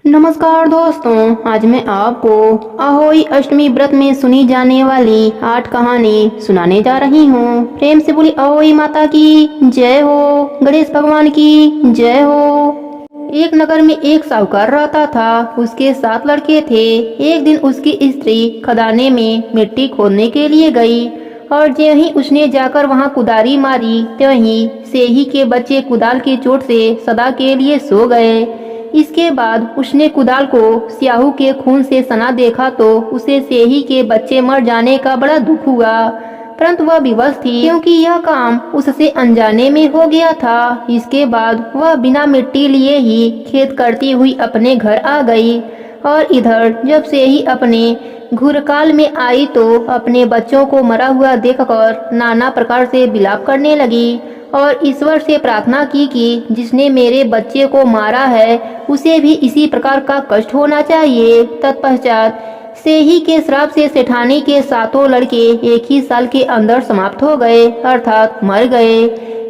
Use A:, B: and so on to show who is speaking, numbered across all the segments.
A: नमस्कार दोस्तों, आज मैं आपको अहोई अष्टमी व्रत में सुनी जाने वाली 8 कहानी सुनाने जा रही हूँ। प्रेम से बोली अहोई माता की जय हो, गणेश भगवान की जय हो। एक नगर में एक साहूकार रहता था। उसके 7 लड़के थे। एक दिन उसकी स्त्री खदाने में मिट्टी खोदने के लिए गई और ज्यों ही उसने जाकर वहां कुदारी मारी, त्यों ही सेही के बच्चे कुदाल की चोट से सदा के लिए सो गए। इसके बाद उसने कुदाल को स्याहू के खून से सना देखा तो उसे सेही के बच्चे मर जाने का बड़ा दुख हुआ, परंतु वह विवश थी क्योंकि यह काम उससे अनजाने में हो गया था। इसके बाद वह बिना मिट्टी लिए ही खेत करती हुई अपने घर आ गई और इधर जब से ही अपने घुरकाल में आई तो अपने बच्चों को मरा हुआ देखकर नाना प्रकार से विलाप करने लगी और ईश्वर से प्रार्थना की कि जिसने मेरे बच्चे को मारा है उसे भी इसी प्रकार का कष्ट होना चाहिए। तत्पश्चात सेही के श्राप से सेठानी के 7 लड़के एक ही साल के अंदर समाप्त हो गए, अर्थात मर गए।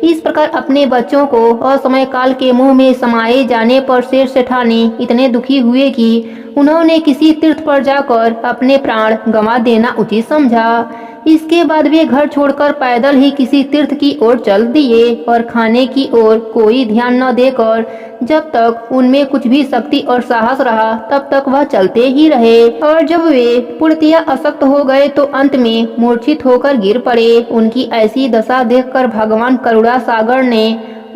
A: इस प्रकार अपने बच्चों को असमय काल के मुंह में समाये जाने पर शेर सेठानी इतने दुखी हुए कि उन्होंने किसी तीर्थ पर जाकर अपने प्राण गंवा देना उचित समझा। इसके बाद वे घर छोड़कर पैदल ही किसी तीर्थ की ओर चल दिए और खाने की ओर कोई ध्यान न देकर जब तक उनमें कुछ भी शक्ति और साहस रहा तब तक वह चलते ही रहे और जब वे पूर्णतया अशक्त हो गए तो अंत में मूर्छित होकर गिर पड़े। उनकी ऐसी दशा देखकर भगवान करुणा सागर ने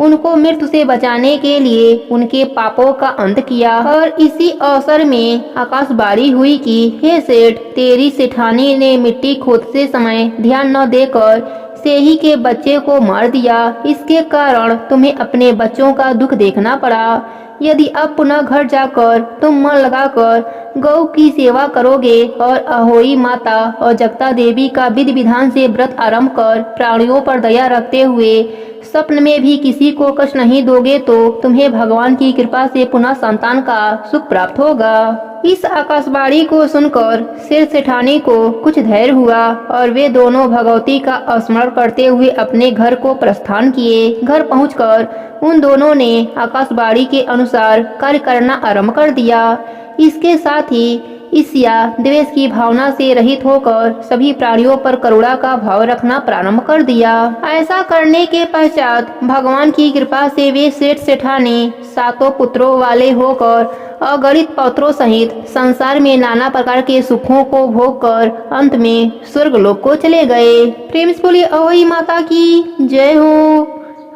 A: उनको मृत्यु से बचाने के लिए उनके पापों का अंत किया और इसी अवसर में आकाशवाणी हुई कि हे सेठ, तेरी सेठानी ने मिट्टी खोदते समय ध्यान न देकर सेही के बच्चे को मार दिया। इसके कारण तुम्हें अपने बच्चों का दुख देखना पड़ा। यदि अब पुनः घर जाकर तुम मन लगाकर गौ की सेवा करोगे और अहोई माता और जगता देवी का विधि विधान से व्रत आरंभ कर प्राणियों पर दया रखते हुए स्वप्न में भी किसी को कष्ट नहीं दोगे तो तुम्हें भगवान की कृपा से पुनः संतान का सुख प्राप्त होगा। इस आकाशवाणी को सुनकर शेर सेठानी को कुछ धैर्य हुआ और वे दोनों भगवती का स्मरण करते हुए अपने घर को प्रस्थान किए। घर पहुंचकर उन दोनों ने आकाशवाणी के अनुसार कार्य करना आरंभ कर दिया। इसके साथ ही ईर्ष्या द्वेष की भावना से रहित होकर सभी प्राणियों पर करुणा का भाव रखना प्रारंभ कर दिया। ऐसा करने के पश्चात भगवान की कृपा से वे सेठ सेठानी 7 पुत्रों वाले होकर अगणित पौत्रों सहित संसार में नाना प्रकार के सुखों को भोग कर अंत में स्वर्गलोक को चले गए। प्रेम से बोलिए अहोई माता की जय हो।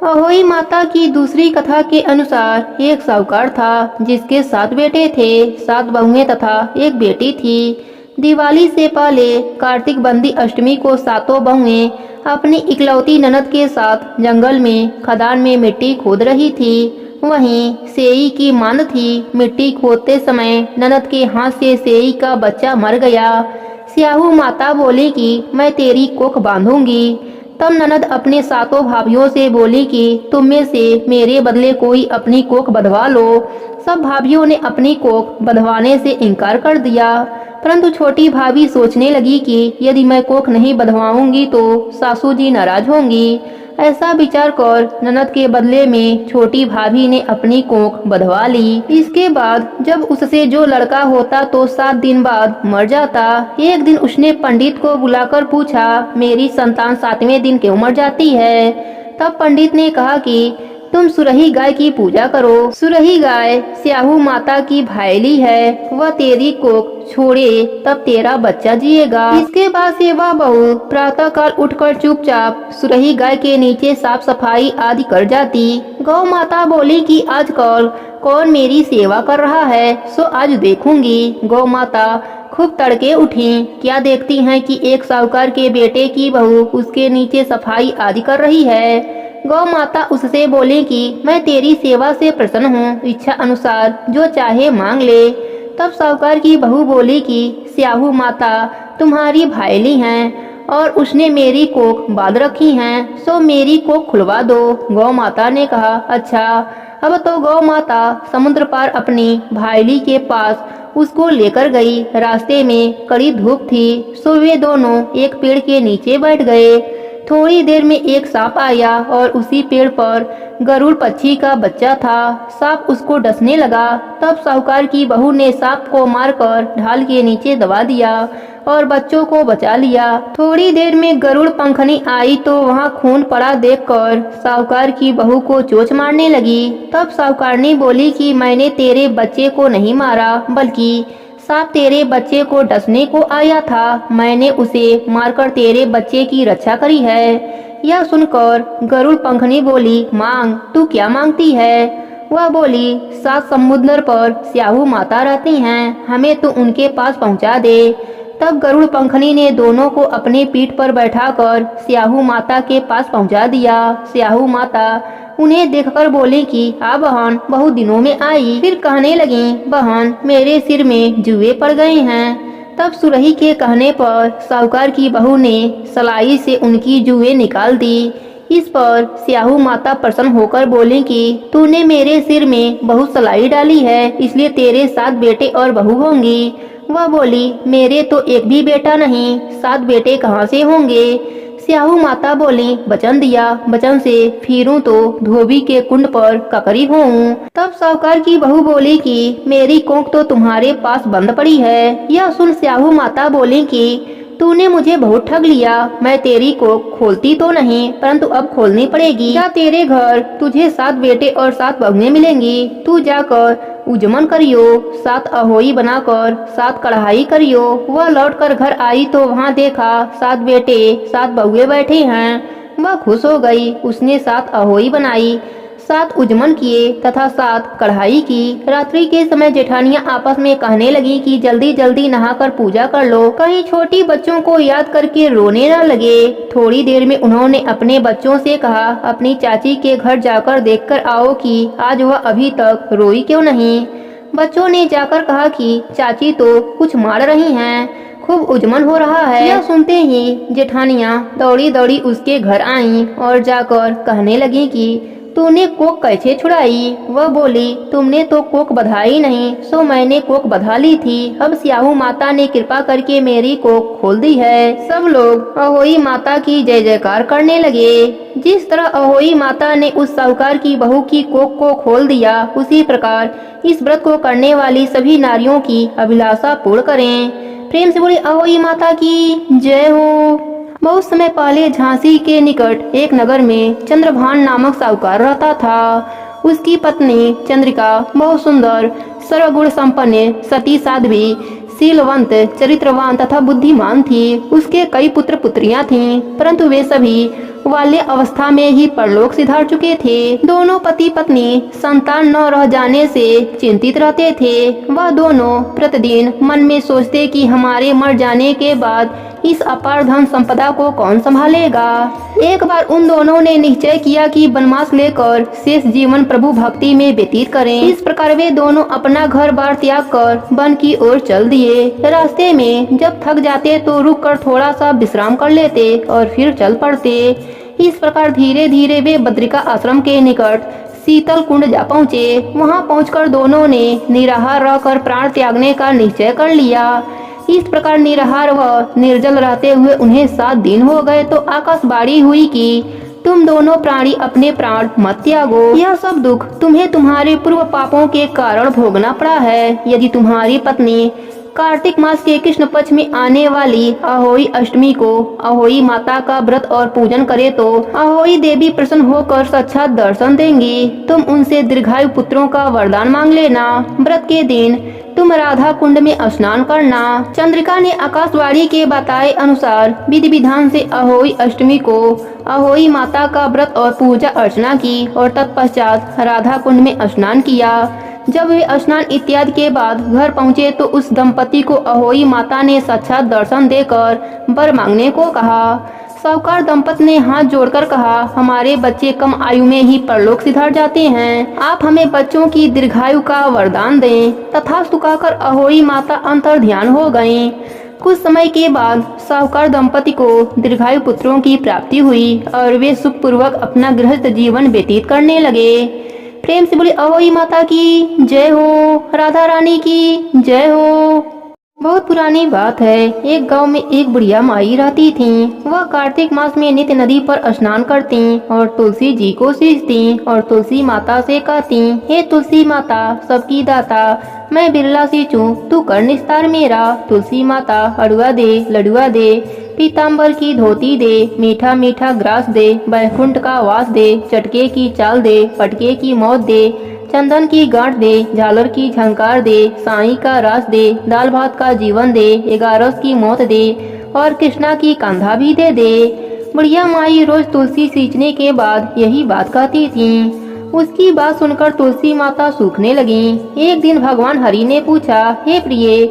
A: अहोई माता की दूसरी कथा के अनुसार एक साहूकार था जिसके 7 बेटे थे, 7 बहुएं तथा एक बेटी थी। दिवाली से पहले कार्तिक बंदी अष्टमी को 7 बहुएं अपनी इकलौती ननद के साथ जंगल में खदान में मिट्टी खोद रही थी। वहीं सेई की मांद थी। मिट्टी खोदते समय ननद के हाथ से सेई का बच्चा मर गया। स्याहू माता बोली कि मैं तेरी कोख बांधूंगी। तब ननद अपने 7 भाभियों से बोली कि तुम में से मेरे बदले कोई अपनी कोख बंधवा लो। सब भाभियों ने अपनी कोख बंधवाने से इनकार कर दिया, परंतु छोटी भाभी सोचने लगी कि यदि मैं कोख नहीं बंधवाऊंगी तो सासू जी नाराज होंगी। ऐसा विचार कर ननद के बदले में छोटी भाभी ने अपनी कोख बंधवा ली। इसके बाद जब उससे जो लड़का होता तो 7 दिन बाद मर जाता। एक दिन उसने पंडित को बुलाकर पूछा, मेरी संतान 7वें दिन क्यों मर जाती है? तब पंडित ने कहा कि तुम सुरही गाय की पूजा करो। सुरही गाय स्याहू माता की भाईली है, वह तेरी कोख छोड़े तब तेरा बच्चा जिएगा। इसके बाद से वह बहू प्रातः काल उठकर चुपचाप सुरही गाय के नीचे साफ सफाई आदि कर जाती। गौ माता बोली कि आजकल कौन मेरी सेवा कर रहा है, सो आज देखूंगी। गौ माता खूब तड़के उठी। क्या देखती हैं कि एक साहूकार के बेटे की बहू उसके नीचे सफाई आदि कर रही है। गौ माता उससे बोले कि मैं तेरी सेवा से प्रसन्न हूँ, इच्छा अनुसार जो चाहे मांग ले। तब साहूकार की बहू बोली कि स्याहू माता तुम्हारी भाईली हैं और उसने मेरी कोख बांध रखी हैं, सो मेरी कोख खुलवा दो। गौ माता ने कहा, अच्छा। अब तो गौ माता समुद्र पार अपनी भाईली के पास उसको लेकर गई। रास्ते में कड़ी धूप थी, सो वे दोनों एक पेड़ के नीचे बैठ गए। थोड़ी देर में एक सांप आया और उसी पेड़ पर गरुड़ पक्षी का बच्चा था। सांप उसको डसने लगा। तब साहूकार की बहू ने सांप को मारकर ढाल के नीचे दबा दिया और बच्चों को बचा लिया। थोड़ी देर में गरुड़ पंखनी आई तो वहाँ खून पड़ा देखकर साहूकार की बहू को चोंच मारने लगी। तब साहूकारनी बोली कि मैंने तेरे बच्चे को नहीं मारा, बल्कि सांप तेरे बच्चे को डसने को आया था। मैंने उसे मारकर तेरे बच्चे की रक्षा करी है। यह सुनकर गरुड़ पंखनी बोली, मांग, तू क्या मांगती है? वह बोली, 7 समुद्र पर स्याहू माता रहती हैं, हमें तो उनके पास पहुंचा दे। तब गरुड़ पंखनी ने दोनों को अपने पीठ पर बैठाकर स्याहू माता के पास पहुंचा दिया। स्याहू माता उन्हें देखकर बोली कि हाँ बहन, बहुत दिनों में आई। फिर कहने लगी, बहन, मेरे सिर में जुए पड़ गए हैं। तब सुरही के कहने पर साहूकार की बहू ने सलाई से उनकी जुए निकाल दी। इस पर स्याहू माता प्रसन्न होकर बोली कि तूने मेरे सिर में बहुत सलाई डाली है, इसलिए तेरे 7 बेटे और बहू होंगी। वह बोली, मेरे तो एक भी बेटा नहीं, 7 बेटे कहाँ से होंगे? स्याहू माता बोली, वचन दिया, वचन से फिरूं तो धोबी के कुंड पर ककरी होऊं। तब साहूकार की बहू बोली कि मेरी कोख तो तुम्हारे पास बंद पड़ी है। यह सुन स्याहू माता बोली कि तूने मुझे बहुत ठग लिया। मैं तेरी कोख खोलती तो नहीं, परंतु अब खोलनी पड़ेगी। क्या तेरे घर तुझे 7 बेटे और 7 बहुएं मिलेंगी? तू जाकर उजमन करियो, 7 अहोई बनाकर 7 कढ़ाई करियो। वह लौटकर घर आई तो वहाँ देखा 7 बेटे 7 बहुएं बैठे हैं। वह खुश हो गई। उसने 7 अहोई बनाई, 7 उजमन किए तथा 7 कढ़ाई की। रात्रि के समय जेठानियां आपस में कहने लगी कि जल्दी जल्दी नहाकर पूजा कर लो, कहीं छोटी बच्चों को याद करके रोने न लगे। थोड़ी देर में उन्होंने अपने बच्चों से कहा, अपनी चाची के घर जाकर देखकर आओ कि आज वह अभी तक रोई क्यों नहीं। बच्चों ने जाकर कहा कि चाची तो कुछ मार रही हैं, खूब उजमन हो रहा है। यह सुनते ही जेठानियां दौड़ी दौड़ी उसके घर आईं और जाकर कहने लगी कि तूने कोख कैसे छुड़ाई? वह बोली, तुमने तो कोख बधाई नहीं, सो मैंने कोख बधा ली थी। अब स्याहू माता ने कृपा करके मेरी कोख खोल दी है। सब लोग अहोई माता की जय जयकार करने लगे। जिस तरह अहोई माता ने उस साहूकार की बहू की कोख को खोल दिया, उसी प्रकार इस व्रत को करने वाली सभी नारियों की अभिलाषा पूर्ण करें। प्रेम से बोली अहोई माता की जय हो। बहुत समय पहले झांसी के निकट एक नगर में चंद्रभान नामक साहूकार रहता था। उसकी पत्नी चंद्रिका बहुत सुंदर, सर्वगुण संपन्न, सती साध्वी, शीलवंत, चरित्रवान तथा बुद्धिमान थी। उसके कई पुत्र पुत्रियां थीं, परंतु वे सभी बाल्य अवस्था में ही परलोक सिधार चुके थे। दोनों पति पत्नी संतान न रह जाने से चिंतित रहते थे। वह दोनों प्रतिदिन मन में सोचते कि हमारे मर जाने के बाद इस अपार धन संपदा को कौन संभालेगा। एक बार उन दोनों ने निश्चय किया कि वनवास लेकर शेष जीवन प्रभु भक्ति में व्यतीत करें। इस प्रकार वे दोनों अपना घर बार त्याग कर वन की ओर चल दिए। रास्ते में जब थक जाते तो रुक कर थोड़ा सा विश्राम कर लेते और फिर चल पड़ते। इस प्रकार धीरे धीरे वे बद्रिका आश्रम के निकट शीतल कुंड जा पहुँचे। वहाँ पहुँचकर दोनों ने निराहार रहकर प्राण त्यागने का निश्चय कर लिया। इस प्रकार निराहार व निर्जल रहते हुए उन्हें 7 दिन हो गए तो आकाशवाणी हुई कि तुम दोनों प्राणी अपने प्राण मत त्यागो। यह सब दुख तुम्हें तुम्हारे पूर्व पापों के कारण भोगना पड़ा है। यदि तुम्हारी पत्नी कार्तिक मास के कृष्ण पक्ष में आने वाली अहोई अष्टमी को अहोई माता का व्रत और पूजन करे तो अहोई देवी प्रसन्न होकर साक्षात दर्शन देंगी। तुम उनसे दीर्घायु पुत्रों का वरदान मांग लेना। व्रत के दिन तुम राधा कुंड में स्नान करना। चंद्रिका ने आकाशवाणी के बताए अनुसार विधि विधान से अहोई अष्टमी को अहोई माता का व्रत और पूजा अर्चना की और तत्पश्चात राधा कुंड में स्नान किया। जब वे स्नान इत्यादि के बाद घर पहुँचे तो उस दंपति को अहोई माता ने साक्षात दर्शन देकर वर मांगने को कहा। साहूकार दंपति ने हाथ जोड़कर कहा, हमारे बच्चे कम आयु में ही परलोक सिधार जाते हैं, आप हमें बच्चों की दीर्घायु का वरदान दें। तथास्तु कहकर अहोई माता अंतर ध्यान हो गयीं। कुछ समय के बाद साहूकार दंपति को दीर्घायु पुत्रों की प्राप्ति हुई और वे सुखपूर्वक अपना गृहस्थ जीवन व्यतीत करने लगे। प्रेम से बोले अहोई माता की जय हो, राधा रानी की जय हो। बहुत पुरानी बात है। एक गांव में एक बुढ़िया माई रहती थी। वह कार्तिक मास में नित्य नदी पर स्नान करती और तुलसी जी को सींचती और तुलसी माता से कहती, हे तुलसी माता सबकी दाता, मैं बिरला सी चूं, तू कर निस्तार मेरा। तुलसी माता अड़ुआ दे, लडुआ दे, पीताम्बर की धोती दे, मीठा मीठा ग्रास दे, बैकुंठ का वास दे, चटके की चाल दे, पटके की मौत दे, चंदन की गांठ दे, झालर की झंकार दे, साई का रास दे, दाल भात का जीवन दे, 11 की मौत दे और कृष्णा की कंधा भी दे दे। बुढ़िया माई रोज तुलसी सींचने के बाद यही बात कहती थी। उसकी बात सुनकर तुलसी माता सूखने लगी। एक दिन भगवान हरि ने पूछा, हे प्रिय,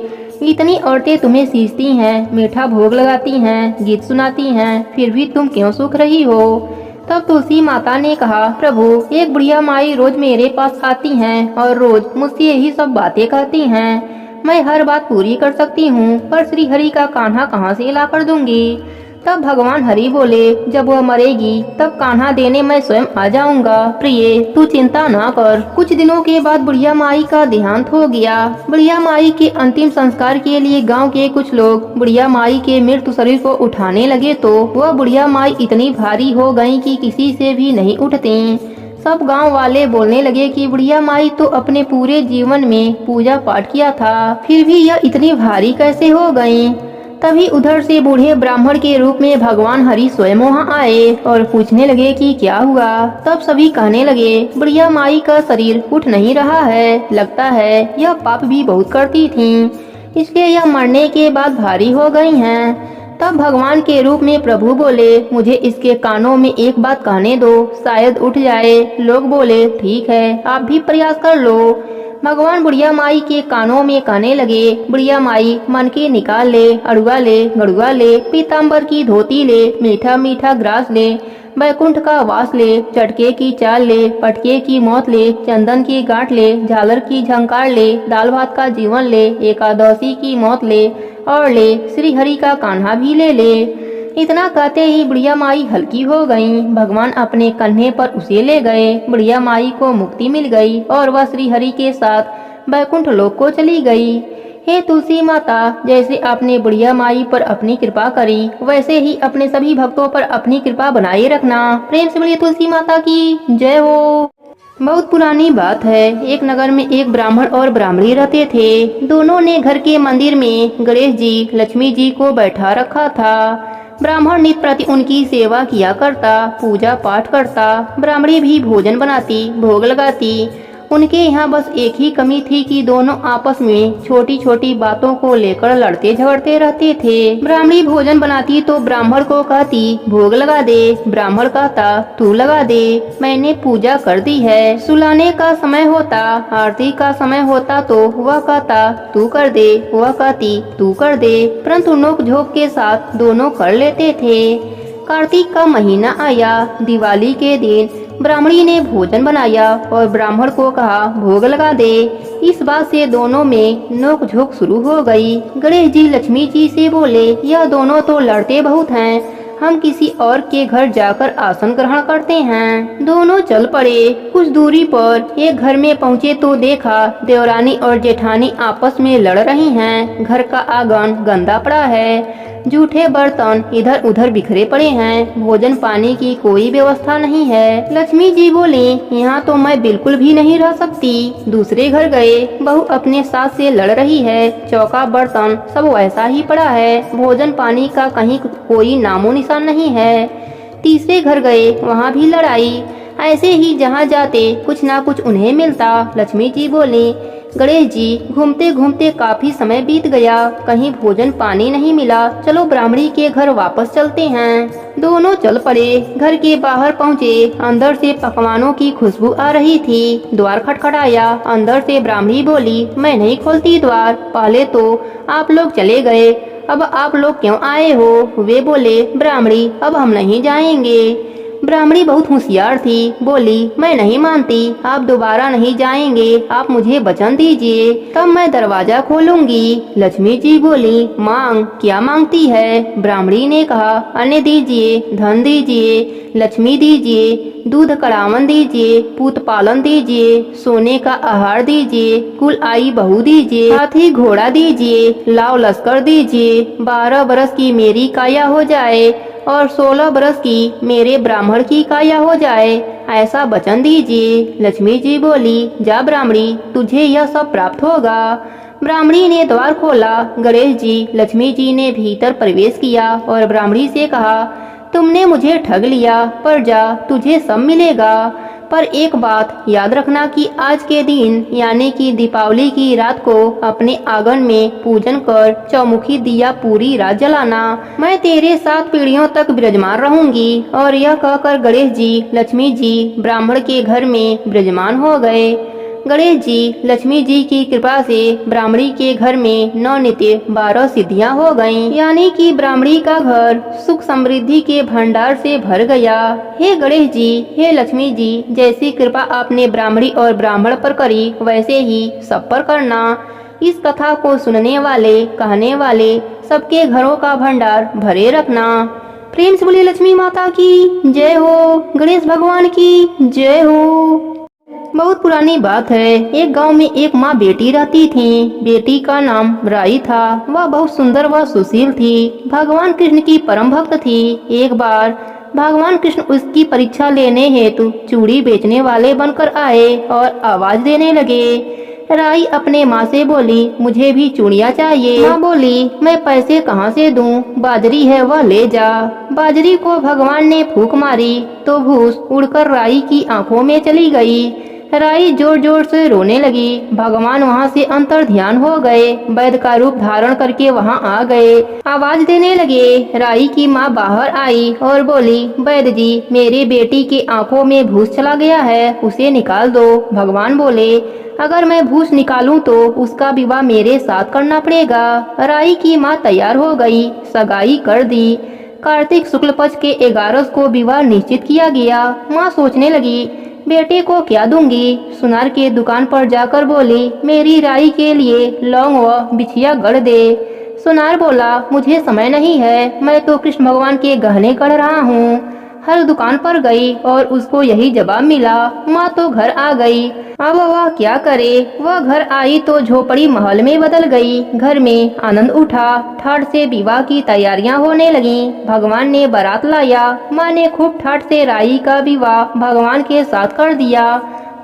A: इतनी औरतें तुम्हें सींचती हैं, मीठा भोग लगाती हैं, गीत सुनाती हैं, फिर भी तुम क्यों सूख रही हो? तब तुलसी माता ने कहा, प्रभु, एक बुढ़िया माई रोज मेरे पास आती हैं और रोज मुझसे यही सब बातें कहती हैं। मैं हर बात पूरी कर सकती हूँ, पर श्री हरि का कान्हा कहाँ से ला कर दूंगी? तब भगवान हरि बोले, जब वह मरेगी तब कान्हा देने मैं स्वयं आ जाऊंगा। प्रिय, तू चिंता ना कर। कुछ दिनों के बाद बुढ़िया माई का देहांत हो गया। बुढ़िया माई के अंतिम संस्कार के लिए गांव के कुछ लोग बुढ़िया माई के मृत शरीर को उठाने लगे तो वह बुढ़िया माई इतनी भारी हो गई कि किसी से भी नहीं उठती। सब गांव वाले बोलने लगे कि बुढ़िया माई तो अपने पूरे जीवन में पूजा पाठ किया था, फिर भी यह इतनी भारी कैसे हो गई? तभी उधर से बूढ़े ब्राह्मण के रूप में भगवान हरि स्वयं वहाँ आए और पूछने लगे कि क्या हुआ। तब सभी कहने लगे, बुढ़िया माई का शरीर उठ नहीं रहा है, लगता है यह पाप भी बहुत करती थी, इसलिए यह मरने के बाद भारी हो गई हैं। तब भगवान के रूप में प्रभु बोले, मुझे इसके कानों में एक बात कहने दो, शायद उठ जाए। लोग बोले, ठीक है, आप भी प्रयास कर लो। भगवान बुढ़िया माई के कानों में कहने लगे, बुढ़िया माई, मन की निकाल ले, अड़ुआ ले, गड़ुआ ले, पीताम्बर की धोती ले, मीठा मीठा ग्रास ले, बैकुंठ का वास ले, चटके की चाल ले, पटके की मौत ले, चंदन की गांठ ले, झालर की झंकार ले, दाल भात का जीवन ले, एकादशी की मौत ले और ले श्री हरि का कान्हा भी ले ले। इतना कहते ही बुढ़िया माई हल्की हो गई। भगवान अपने कंधे पर उसे ले गए। बुढ़िया माई को मुक्ति मिल गई और वह श्री हरि के साथ बैकुंठ लोक को चली गई। हे तुलसी माता, जैसे आपने बुढ़िया माई पर अपनी कृपा करी, वैसे ही अपने सभी भक्तों पर अपनी कृपा बनाए रखना। प्रेम से बोलिए तुलसी माता की जय हो। बहुत पुरानी बात है। एक नगर में एक ब्राह्मण और ब्राह्मणी रहते थे। दोनों ने घर के मंदिर में गणेश जी, लक्ष्मी जी को बैठा रखा था। ब्राह्मण नित्य प्रति उनकी सेवा किया करता, पूजा पाठ करता। ब्राह्मणी भी भोजन बनाती, भोग लगाती। उनके यहाँ बस एक ही कमी थी कि दोनों आपस में छोटी छोटी बातों को लेकर लड़ते झगड़ते रहते थे। ब्राह्मणी भोजन बनाती तो ब्राह्मण को कहती, भोग लगा दे। ब्राह्मण कहता, तू लगा दे, मैंने पूजा कर दी है। सुलाने का समय होता, आरती का समय होता तो वह कहता, तू कर दे। वह कहती, तू कर दे। परंतु नोक झोंक के साथ दोनों कर लेते थे। कार्तिक का महीना आया। दिवाली के दिन ब्राह्मणी ने भोजन बनाया और ब्राह्मण को कहा, भोग लगा दे। इस बात से दोनों में नोक झोंक शुरू हो गई। गणेश जी लक्ष्मी जी से बोले, यह दोनों तो लड़ते बहुत हैं, हम किसी और के घर जाकर आसन ग्रहण करते हैं। दोनों चल पड़े। कुछ दूरी पर एक घर में पहुँचे तो देखा देवरानी और जेठानी आपस में लड़ रही हैं। घर का आंगन गंदा पड़ा है, जूठे बर्तन इधर उधर बिखरे पड़े हैं, भोजन पानी की कोई व्यवस्था नहीं है। लक्ष्मी जी बोली, यहाँ तो मैं बिल्कुल भी नहीं रह सकती। दूसरे घर गए, बहू अपने सास से लड़ रही है, चौका बर्तन सब वैसा ही पड़ा है, भोजन पानी का कहीं कोई नामो निशान नहीं है। तीसरे घर गए, वहाँ भी लड़ाई। ऐसे ही जहाँ जाते कुछ ना कुछ उन्हें मिलता। लक्ष्मी जी बोली, गणेश जी, घूमते घूमते काफी समय बीत गया, कहीं भोजन पानी नहीं मिला, चलो ब्राह्मणी के घर वापस चलते हैं। दोनों चल पड़े। घर के बाहर पहुँचे। अंदर से पकवानों की खुशबू आ रही थी। द्वार खटखटाया। अंदर से ब्राह्मणी बोली, मैं नहीं खोलती द्वार, पहले तो आप लोग चले गए, अब आप लोग क्यों आए हो? वे बोले, ब्राह्मणी, अब हम नहीं जाएंगे। ब्राह्मणी बहुत होशियार थी, बोली मैं नहीं मानती, आप दोबारा नहीं जाएंगे, आप मुझे वचन दीजिए, तब मैं दरवाजा खोलूंगी। लक्ष्मी जी बोली मांग, क्या मांगती है? ब्राह्मणी ने कहा अन्न दीजिए, धन दीजिए, लक्ष्मी दीजिए, दूध कड़ावन दीजिए, पूत पालन दीजिए, सोने का आहार दीजिए, कुल आई बहू दीजिए, हाथी घोड़ा दीजिए, लाव लश्कर दीजिए, 12 बरस की मेरी काया हो जाए और 16 बरस की मेरे ब्राह्मण की काया हो जाए, ऐसा वचन दीजिए। लक्ष्मी जी बोली जा ब्राह्मणी, तुझे यह सब प्राप्त होगा। ब्राह्मणी ने द्वार खोला। गणेश जी, लक्ष्मी जी ने भीतर प्रवेश किया और ब्राह्मणी से कहा तुमने मुझे ठग लिया, पर जा तुझे सब मिलेगा। पर एक बात याद रखना कि आज के दिन यानी कि दीपावली की रात को अपने आंगन में पूजन कर चौमुखी दिया पूरी रात जलाना। मैं तेरे 7 पीढ़ियों तक विराजमान रहूंगी। और यह कहकर गणेश जी लक्ष्मी जी ब्राह्मण के घर में विराजमान हो गए। गणेश जी लक्ष्मी जी की कृपा से ब्राह्मणी के घर में नवनित्य 12 सिद्धियां हो गईं, यानी कि ब्राह्मणी का घर सुख समृद्धि के भंडार से भर गया। हे गणेश जी, हे लक्ष्मी जी, जैसी कृपा आपने ब्राह्मणी और ब्राह्मण पर करी वैसे ही सब पर करना। इस कथा को सुनने वाले कहने वाले सबके घरों का भंडार भरे रखना। प्रेम से बोलिए लक्ष्मी माता की जय हो, गणेश भगवान की जय हो। बहुत पुरानी बात है। एक गांव में एक माँ बेटी रहती थी। बेटी का नाम राई था। वह बहुत सुंदर व सुशील थी। भगवान कृष्ण की परम भक्त थी। एक बार भगवान कृष्ण उसकी परीक्षा लेने हेतु चूड़ी बेचने वाले बनकर आए और आवाज देने लगे। राई अपने माँ से बोली मुझे भी चूड़ियाँ चाहिए। माँ बोली मैं पैसे कहाँ से दूं? बाजरी है वह ले जा। बाजरी को भगवान ने फूंक मारी तो भूस उड़कर राई की आंखों में चली गई। राई जोर जोर से रोने लगी। भगवान वहाँ से अंतर ध्यान हो गए। वैद्य का रूप धारण करके वहाँ आ गए। आवाज देने लगे। राई की माँ बाहर आई और बोली वैद्य जी, मेरी बेटी की आंखों में भूस चला गया है, उसे निकाल दो। भगवान बोले अगर मैं भूस निकालूं तो उसका विवाह मेरे साथ करना पड़ेगा। राई की माँ तैयार हो गई। सगाई कर दी। कार्तिक शुक्ल पक्ष के 11 को विवाह निश्चित किया गया। माँ सोचने लगी बेटे को क्या दूंगी। सुनार के दुकान पर जाकर बोली मेरी राई के लिए लौंग व बिछिया गढ़ दे। सुनार बोला मुझे समय नहीं है, मैं तो कृष्ण भगवान के गहने गढ़ रहा हूँ। हर दुकान पर गई और उसको यही जवाब मिला। माँ तो घर आ गई। अब वह क्या करे। वह घर आई तो झोपड़ी महल में बदल गई। घर में आनंद उठा। ठाठ से विवाह की तैयारियां होने लगीं। भगवान ने बारात लाया। माँ ने खूब ठाठ से राई का विवाह भगवान के साथ कर दिया।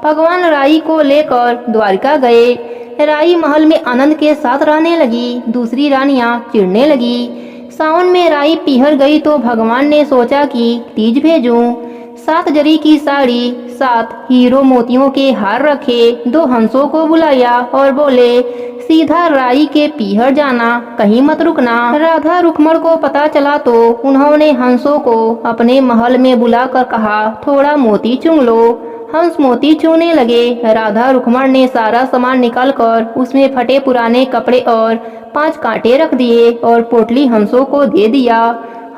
A: भगवान राई को लेकर द्वारिका गए। राई महल में आनंद के साथ रहने लगी। दूसरी रानियां चिढ़ने लगी। सावन में राई पिहर गई तो भगवान ने सोचा कि तीज भेजूं। 7 जरी की साड़ी, 7 हीरो मोतियों के हार रखे, 2 हंसों को बुलाया और बोले सीधा राई के पीहर जाना, कहीं मत रुकना। राधा रुक्मण को पता चला तो उन्होंने हंसों को अपने महल में बुलाकर कहा थोड़ा मोती चुन लो। हंस मोती चूने लगे। राधा रुक्मण ने सारा सामान निकालकर उसमें फटे पुराने कपड़े और 5 कांटे रख दिए और पोटली हंसों को दे दिया।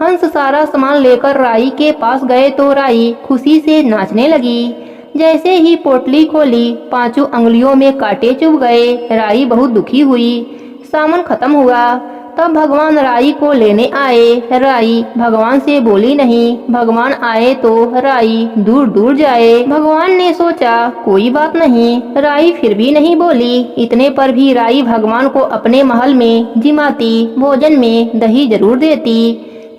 A: हंस सारा सामान लेकर राई के पास गए तो राई खुशी से नाचने लगी। जैसे ही पोटली खोली 5 अंगुलियों में कांटे चुभ गए। राई बहुत दुखी हुई। सावन खत्म हुआ। तब भगवान राई को लेने आए। राई भगवान से बोली नहीं। भगवान आए तो राई दूर दूर जाए। भगवान ने सोचा कोई बात नहीं। राई फिर भी नहीं बोली। इतने पर भी राई भगवान को अपने महल में जिमाती, भोजन में दही जरूर देती।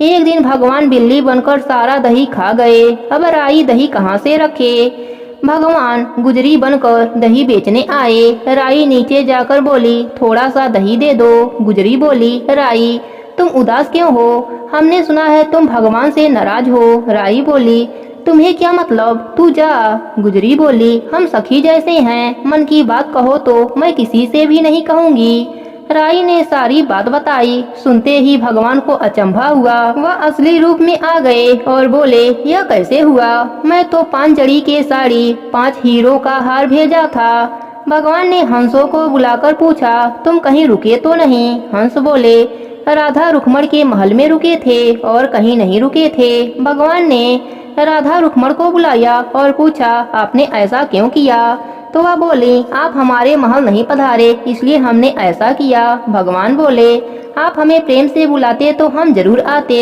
A: एक दिन भगवान बिल्ली बनकर सारा दही खा गए। अब राई दही कहाँ से रखे। भगवान गुजरी बनकर दही बेचने आए। राई नीचे जाकर बोली थोड़ा सा दही दे दो। गुजरी बोली राई तुम उदास क्यों हो, हमने सुना है तुम भगवान से नाराज हो। राई बोली तुम्हें क्या मतलब, तू जा। गुजरी बोली हम सखी जैसे हैं, मन की बात कहो तो मैं किसी से भी नहीं कहूँगी। राई ने सारी बात बताई। सुनते ही भगवान को अचंभा हुआ। वह असली रूप में आ गए और बोले यह कैसे हुआ, मैं तो 5 जड़ी के साड़ी, 5 हीरो का हार भेजा था। भगवान ने हंसों को बुलाकर पूछा तुम कहीं रुके तो नहीं। हंस बोले राधा रुक्मण के महल में रुके थे और कहीं नहीं रुके थे। भगवान ने राधा रुक्मण को बुलाया और पूछा, आपने ऐसा क्यों किया? तो वह बोली, आप हमारे महल नहीं पधारे इसलिए हमने ऐसा किया। भगवान बोले, आप हमें प्रेम से बुलाते तो हम जरूर आते।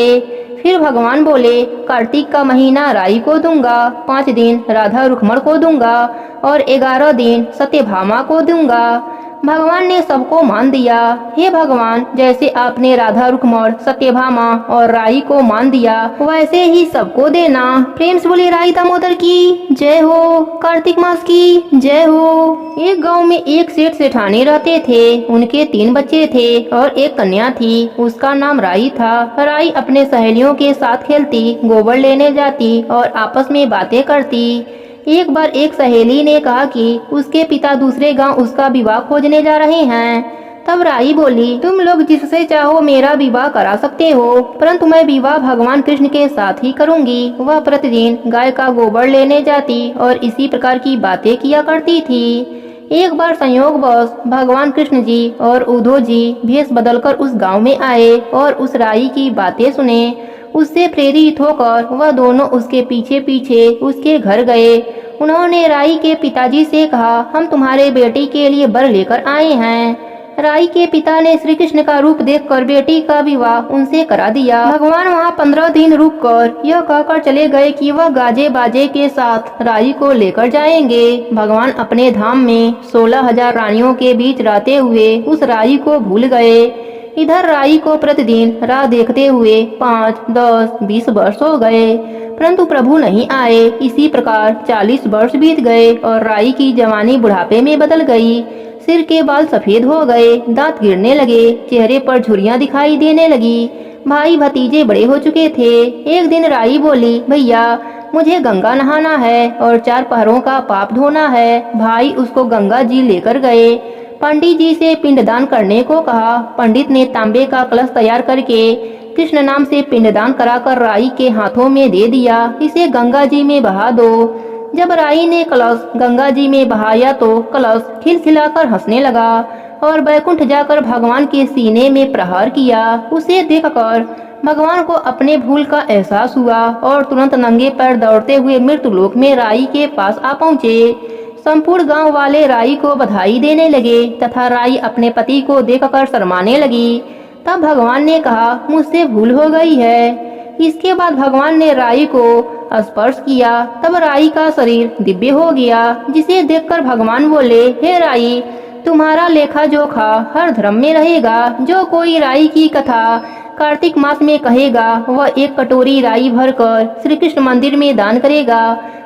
A: फिर भगवान बोले, कार्तिक का महीना राई को दूंगा, 5 दिन राधा रुक्मण को दूंगा और 11 दिन सत्यभामा को दूंगा। भगवान ने सबको मान दिया। हे भगवान, जैसे आपने राधा रुक्मण, सत्यभामा और राई को मान दिया वैसे ही सबको देना। प्रेम से बोले राई दामोदर की जय हो, कार्तिक मास की जय हो। एक गांव में एक सेठ सेठानी रहते थे। उनके 3 बच्चे थे और एक कन्या थी। उसका नाम राई था। राई अपने सहेलियों के साथ खेलती, गोबर लेने जाती और आपस में बातें करती। एक बार एक सहेली ने कहा कि उसके पिता दूसरे गांव उसका विवाह खोजने जा रहे हैं। तब राई बोली, तुम लोग जिससे चाहो मेरा विवाह करा सकते हो, परंतु मैं विवाह भगवान कृष्ण के साथ ही करूंगी। वह प्रतिदिन गाय का गोबर लेने जाती और इसी प्रकार की बातें किया करती थी। एक बार संयोगवश भगवान कृष्ण जी और उद्धव जी भेष बदलकर उस गांव में आए और उस राई की बातें सुने। उससे प्रेरित होकर वह दोनों उसके पीछे पीछे उसके घर गए। उन्होंने राई के पिताजी से कहा, हम तुम्हारे बेटी के लिए वर लेकर आए हैं। राई के पिता ने श्री कृष्ण का रूप देखकर बेटी का विवाह उनसे करा दिया। भगवान वहाँ 15 दिन रुककर यह कहकर चले गए कि वह गाजे बाजे के साथ राई को लेकर जाएंगे। भगवान अपने धाम में 16,000 रानियों के बीच रहते हुए उस राई को भूल गए। इधर राई को प्रतिदिन राह देखते हुए 5, 10, 20 वर्ष हो गए, परंतु प्रभु नहीं आए। इसी प्रकार 40 वर्ष बीत गए और राई की जवानी बुढ़ापे में बदल गई। सिर के बाल सफेद हो गए, दांत गिरने लगे, चेहरे पर झुर्रियां दिखाई देने लगी। भाई भतीजे बड़े हो चुके थे। एक दिन राई बोली, भैया मुझे गंगा नहाना है और 4 पहरों का पाप धोना है। भाई उसको गंगा जी लेकर गए। पंडित जी से पिंडदान करने को कहा। पंडित ने तांबे का कलश तैयार करके कृष्ण नाम से पिंडदान कराकर राई के हाथों में दे दिया, इसे गंगा जी में बहा दो। जब राई ने कलश गंगा जी में बहाया तो कलश खिलखिलाकर हंसने लगा और बैकुंठ जाकर भगवान के सीने में प्रहार किया। उसे देखकर भगवान को अपने भूल का एहसास हुआ और तुरंत नंगे पैर दौड़ते हुए मृत्युलोक में राई के पास आ पहुँचे। संपूर्ण गांव वाले राई को बधाई देने लगे तथा राई अपने पति को देखकर शर्माने लगी। तब भगवान ने कहा, मुझसे भूल हो गई है। इसके बाद भगवान ने राई को स्पर्श किया। तब राई का शरीर दिव्य हो गया, जिसे देखकर भगवान बोले, हे राई, तुम्हारा लेखा जोखा हर धर्म में रहेगा। जो कोई राई की कथा कार्तिक मास में कहेगा, वह 1 कटोरी राई भरकर श्री कृष्ण मंदिर में दान करेगा,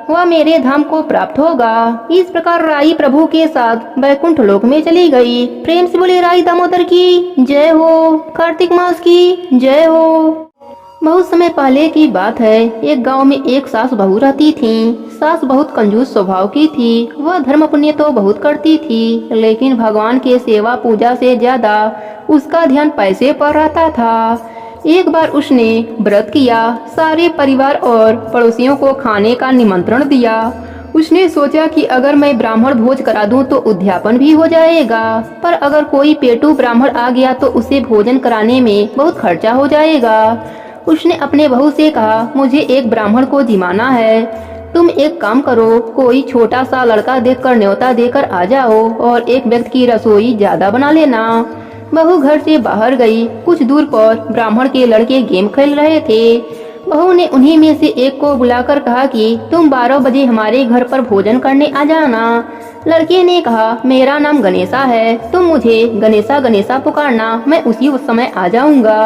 A: वह मेरे धाम को प्राप्त होगा। इस प्रकार राई प्रभु के साथ बैकुंठ लोक में चली गई। प्रेम से बोले राई दामोदर की जय हो, कार्तिक मास की जय हो। बहुत समय पहले की बात है। एक गांव में एक सास बहू रहती थीं। सास बहुत कंजूस स्वभाव की थी। वह धर्म पुण्य तो बहुत करती थी, लेकिन भगवान के सेवा पूजा से ज्यादा उसका ध्यान पैसे पर रहता था। एक बार उसने व्रत किया, सारे परिवार और पड़ोसियों को खाने का निमंत्रण दिया। उसने सोचा कि अगर मैं ब्राह्मण भोज करा दूं तो उद्यापन भी हो जाएगा, पर अगर कोई पेटू ब्राह्मण आ गया तो उसे भोजन कराने में बहुत खर्चा हो जाएगा। उसने अपने बहू से कहा, मुझे एक ब्राह्मण को जिमाना है। तुम एक काम करो, कोई छोटा सा लड़का देखकर न्योता देकर आ जाओ और एक व्यक्ति की रसोई ज्यादा बना लेना। बहू घर से बाहर गई। कुछ दूर पर ब्राह्मण के लड़के गेम खेल रहे थे। बहू ने उन्हीं में से एक को बुलाकर कहा कि तुम 12 बजे हमारे घर पर भोजन करने आ जाना। लड़के ने कहा, मेरा नाम गणेशा है, तुम मुझे गणेशा गणेशा पुकारना, मैं उसी समय आ जाऊंगा।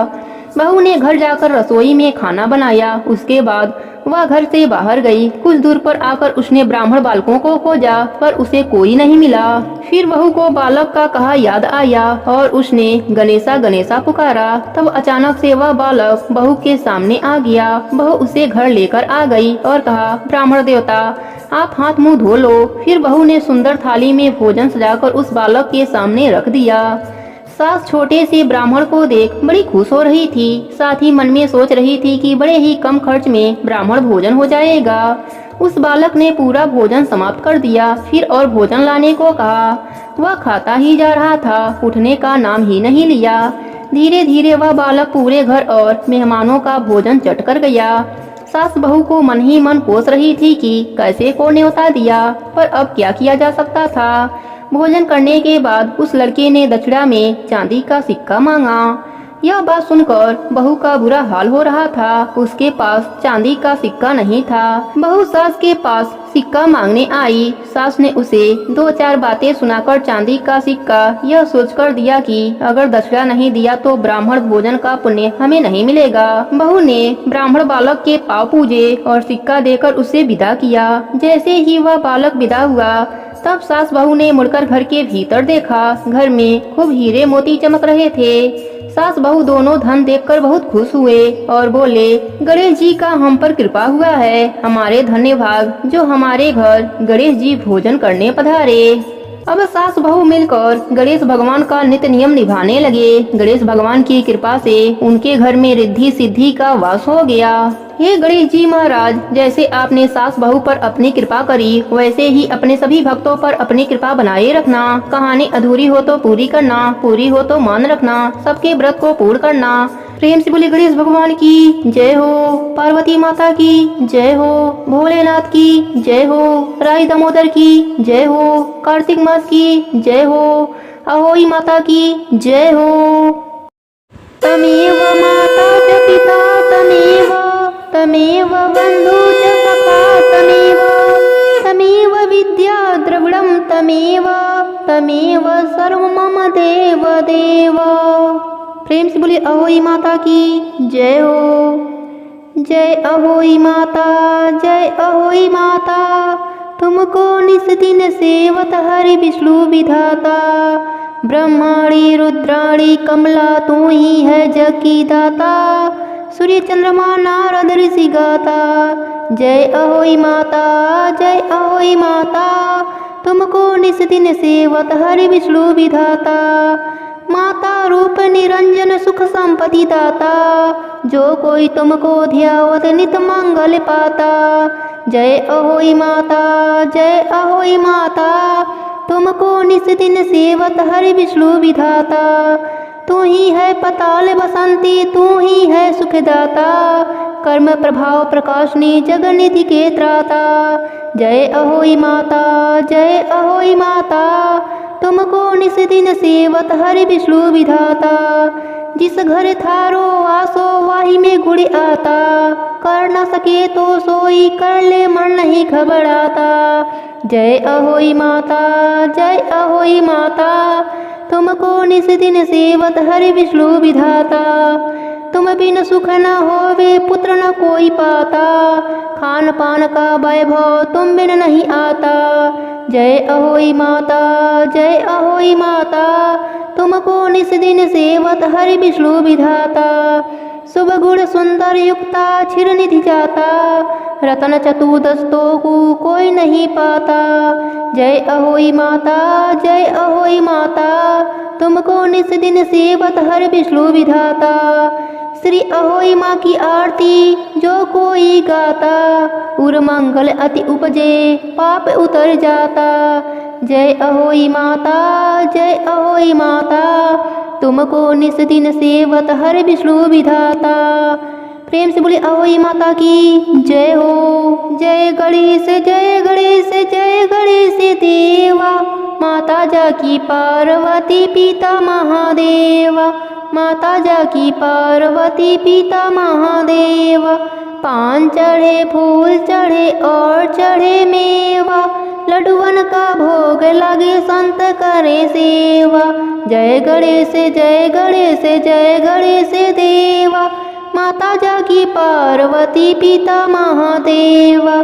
A: बहू ने घर जाकर रसोई में खाना बनाया। उसके बाद वह घर से बाहर गई। कुछ दूर पर आकर उसने ब्राह्मण बालकों को खोजा, पर उसे कोई नहीं मिला। फिर बहू को बालक का कहा याद आया और उसने गणेशा गणेशा पुकारा। तब अचानक से वह बालक बहू के सामने आ गया। बहू उसे घर लेकर आ गई और कहा, ब्राह्मण देवता, आप हाथ मुंह धो लो। फिर बहू ने सुंदर थाली में भोजन सजाकर उस बालक के सामने रख दिया। सास छोटे से ब्राह्मण को देख बड़ी खुश हो रही थी। साथ ही मन में सोच रही थी कि बड़े ही कम खर्च में ब्राह्मण भोजन हो जाएगा। उस बालक ने पूरा भोजन समाप्त कर दिया। फिर और भोजन लाने को कहा। वह खाता ही जा रहा था, उठने का नाम ही नहीं लिया। धीरे धीरे वह बालक पूरे घर और मेहमानों का भोजन चट कर गया। सास बहू को मन ही मन कोस रही थी कि कैसे को न्योता दिया, पर अब क्या किया जा सकता था। भोजन करने के बाद उस लड़के ने दक्षिणा में चांदी का सिक्का मांगा। यह बात सुनकर बहू का बुरा हाल हो रहा था। उसके पास चांदी का सिक्का नहीं था। बहू सास के पास सिक्का मांगने आई। सास ने उसे 2-4 बातें सुनाकर चांदी का सिक्का यह सोचकर दिया कि अगर दक्षिणा नहीं दिया तो ब्राह्मण भोजन का पुण्य हमें नहीं मिलेगा। बहू ने ब्राह्मण बालक के पाँव पूजे और सिक्का देकर उसे विदा किया। जैसे ही वह बालक विदा हुआ तब सास बहू ने मुड़कर घर के भीतर देखा। घर में खूब हीरे मोती चमक रहे थे। सास बहू दोनों धन देखकर बहुत खुश हुए और बोले, गणेश जी का हम पर कृपा हुआ है। हमारे धन्य भाग जो हमारे घर गणेश जी भोजन करने पधारे। अब सास बहू मिलकर गणेश भगवान का नित्य नियम निभाने लगे। गणेश भगवान की कृपा से उनके घर में रिद्धि सिद्धि का वास हो गया। हे गणेश जी महाराज, जैसे आपने सास बहू पर अपनी कृपा करी वैसे ही अपने सभी भक्तों पर अपनी कृपा बनाए रखना। कहानी अधूरी हो तो पूरी करना, पूरी हो तो मान रखना, सबके व्रत को पूर्ण करना। प्रेम से बोले गणेश भगवान की जय हो, पार्वती माता की जय हो, भोलेनाथ की जय हो, राई दामोदर की जय हो, कार्तिक मास की जय हो, अहोई माता की जय हो। तमेव माता च पिता तमेव, तमेव बंधु च सखा तमेव, तमेव विद्या द्रविणं तमेव, तमेव सर्व मम देव देव। प्रेम से बोले अहोई माता की जय हो। जय अहोई माता, जय अहोई माता, तुमको निस दिन सेवत हरि विष्णु विधाता। ब्रह्माणी रुद्राणी कमला तू ही है जग की दाता, सूर्य चंद्रमा नारद ऋषि गाता। जय अहोई माता, जय अहोई माता, तुमको निस दिन सेवत हरि विष्णु विधाता। माता रूप निरंजन सुख संपत्ति दाता, जो कोई तुमको ध्यावत नित मंगल पाता। जय अहोई माता, जय अहोई माता, तुमको निस दिन सेवत हरि विष्णु विधाता। तू ही है पताल बसंती, तू ही है सुखदाता, कर्म प्रभाव प्रकाशनी जगनिधि के त्राता। जय अहोई माता, जय अहोई माता, तुमको निस दिन सेवत हरि विष्णु विधाता। जिस घर थारो वासो वाही में गुड़ आता, कर न सके तो सोई कर ले मन नहीं घबराता। जय अहोई माता, जय अहोई माता, तुमको निस दिन सेवत हरि विष्णु विधाता। तुम बिन सुख न होवे पुत्र न कोई पाता, खान पान का वैभव तुम बिन नहीं आता। जय अहोई माता, जय अहोई माता, तुमको निस दिन सेवत हरि विष्णु विधाता। शुभ गुण सुंदर युक्ता छिर निधि जाता, रतन चतुर्दशों को कोई नहीं पाता। जय अहोई माता, जय अहोई माता, तुमको निस दिन सेवत हरि विष्णु विधाता। श्री अहोई माँ की आरती जो कोई गाता, उर मंगल अति उपजे पाप उतर जाता। जय अहोई माता, जय अहोई माता, तुमको निस दिन सेवत हरि विष्णु विधाता। प्रेम से बोले अहोई माता की जय हो। जय गणेश, जय गणेश, जय गणेश देवा, माता जाकी पार्वती पिता महादेवा, माता जाकी पार्वती पिता महादेव। पान चढ़े फूल चढ़े और चढ़े मेवा, लड्डुअन का भोग लगे संत करे सेवा। जय गणेश, जय गणेश, जय गणेश देवा, माता जाकी पार्वती पिता महादेवा,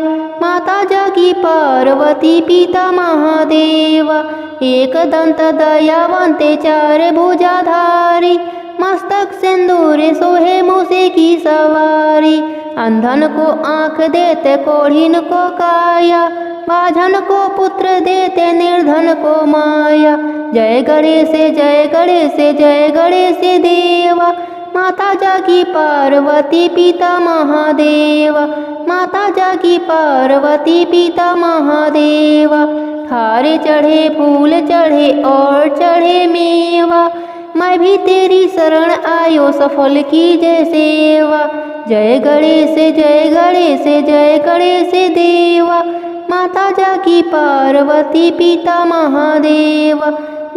A: माता जाकी पार्वती पिता महादेवा। एक दंत दयावंते चार भुजाधारी, मस्तक सिंदूर सोहे मूसे की सवारी। अंधन को आँख देते कोढ़ीन को काया, बाझन को पुत्र देते निर्धन को माया। जय गणेश, जय गणेश, जय गणेश देवा, माता जाकी पार्वती पिता महादेवा, माता जाकी पार्वती पिता महादेवा। हारे चढ़े फूल चढ़े और चढ़े मेवा, मैं भी तेरी शरण आयो सफल की जय सेवा। जय गणेश जय गणेश जय गणेश देवा, माता जागी पार्वती पिता महादेव,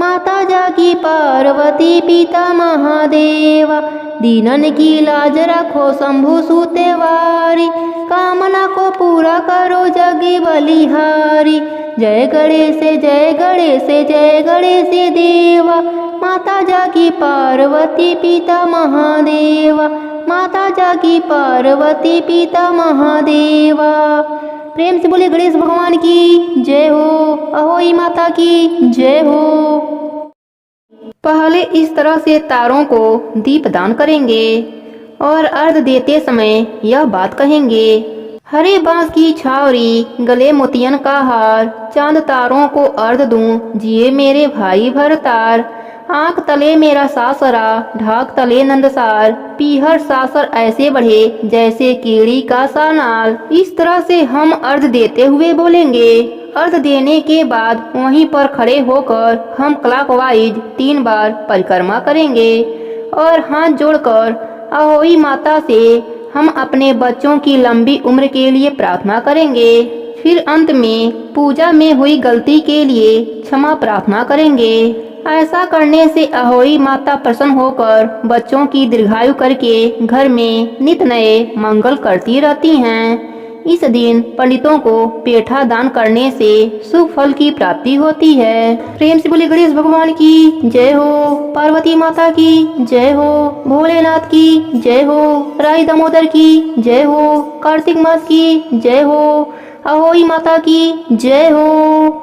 A: माता जागी पार्वती पिता महादेवा, दीनन की लाज रखो शंभु सुतेवारी, कामना को पूरा करो जगी बलिहारी। जय गणेश जय गणेश जय गणेश देवा, माता जागी पार्वती पिता महादेवा, माता जागी पार्वती पिता महादेवा। प्रेम से बोले गणेश भगवान की जय हो, अहोई माता की जय हो। पहले इस तरह से तारों को दीप दान करेंगे और अर्घ देते समय यह बात कहेंगे, हरे बांस की छावरी गले मोतियन का हार, चांद तारों को अर्घ दूं जिए मेरे भाई भरतार, आंख तले मेरा सासरा ढाक तले नंदसार, पीहर सासर ऐसे बढ़े जैसे कीड़ी का सानाल। इस तरह से हम अर्घ देते हुए बोलेंगे। अर्घ देने के बाद वहीं पर खड़े होकर हम क्लॉकवाइज 3 बार परिक्रमा करेंगे और हाथ जोड़कर अहोई माता से हम अपने बच्चों की लंबी उम्र के लिए प्रार्थना करेंगे। फिर अंत में पूजा में हुई गलती के लिए क्षमा प्रार्थना करेंगे। ऐसा करने से अहोई माता प्रसन्न होकर बच्चों की दीर्घायु करके घर में नित नए मंगल करती रहती हैं। इस दिन पंडितों को पेठा दान करने से शुभ फल की प्राप्ति होती है। प्रेम से बोले गणेश भगवान की जय हो, पार्वती माता की जय हो, भोलेनाथ की जय हो, राई दामोदर की जय हो, कार्तिक मास की जय हो, अहोई माता की जय हो।